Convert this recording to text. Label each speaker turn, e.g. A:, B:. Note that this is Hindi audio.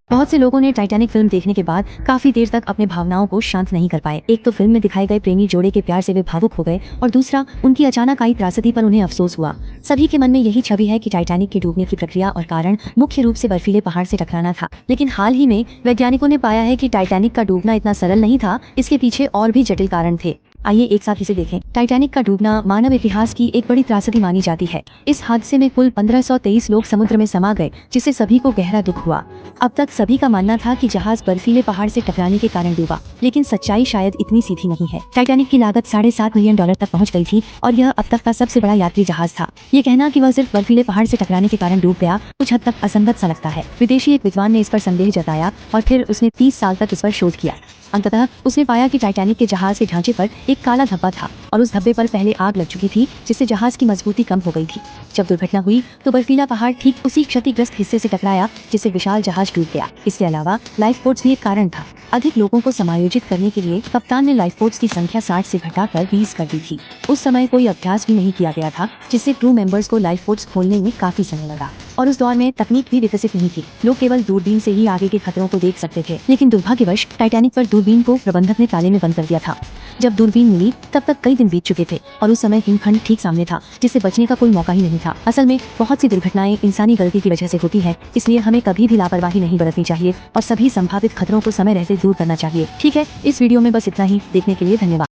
A: बहुत से लोगों ने टाइटैनिक फिल्म देखने के बाद काफी देर तक अपने भावनाओं को शांत नहीं कर पाए। एक तो फिल्म में दिखाए गए प्रेमी जोड़े के प्यार से वे भावुक हो गए और दूसरा उनकी अचानक आई त्रासदी पर उन्हें अफसोस हुआ। सभी के मन में यही छवि है कि टाइटैनिक के डूबने की प्रक्रिया और कारण मुख्य रूप से बर्फीले पहाड़ से टकराना था। लेकिन हाल ही में वैज्ञानिकों ने पाया है कि टाइटैनिक का डूबना इतना सरल नहीं था, इसके पीछे और भी जटिल कारण थे। आइए एक साथ इसे देखें। टाइटैनिक का डूबना मानव इतिहास की एक बड़ी त्रासदी मानी जाती है। इस हादसे में कुल 1523 लोग समुद्र में समा गए, जिससे सभी को गहरा दुख हुआ। अब तक सभी का मानना था कि जहाज बर्फीले पहाड़ से टकराने के कारण डूबा, लेकिन सच्चाई शायद इतनी सीधी नहीं है। टाइटैनिक की लागत $7.5 मिलियन तक पहुंच गई थी और यह अब तक का सबसे बड़ा यात्री जहाज था। ये कहना कि वह सिर्फ बर्फीले पहाड़ से टकराने के कारण डूब गया कुछ हद तक असंगत सा लगता है। विदेशी एक विद्वान ने इस पर संदेह जताया और फिर उसने 30 साल तक इस पर शोध किया। अंततः उसने पाया कि टाइटैनिक के जहाज के ढांचे पर एक काला धब्बा था और उस धब्बे पर पहले आग लग चुकी थी, जिससे जहाज की मजबूती कम हो गई थी। जब दुर्घटना हुई तो बर्फीला पहाड़ ठीक उसी क्षतिग्रस्त हिस्से से टकराया जिससे विशाल जहाज डूब गया। इसके अलावा लाइफ बोट्स भी एक कारण था। अधिक लोगों को समायोजित करने के लिए कप्तान ने लाइफ बोट्स की संख्या 60 से घटाकर 20 कर दी थी। उस समय कोई अभ्यास भी नहीं किया गया था, जिससे क्रू मेंबर्स को लाइफ बोट्स खोलने में काफी समय लगा और उस दौर में तकनीक भी विकसित नहीं थी। लोग केवल दूरबीन से ही आगे के खतरों को देख सकते थे। लेकिन दुर्भाग्यवश टाइटैनिक पर दूरबीन को प्रबंधक ने ताले में बंद कर दिया था। जब दूरबीन मिली तब तक कई दिन बीत चुके थे और उस समय हिमखंड ठीक सामने था, जिससे बचने का कोई मौका ही नहीं था। असल में बहुत सी दुर्घटनाएं इंसानी गलती की वजह से होती है, इसलिए हमें कभी भी लापरवाही नहीं बरतनी चाहिए और सभी संभावित खतरों को समय रहते दूर करना चाहिए। ठीक है, इस वीडियो में बस इतना ही। देखने के लिए धन्यवाद।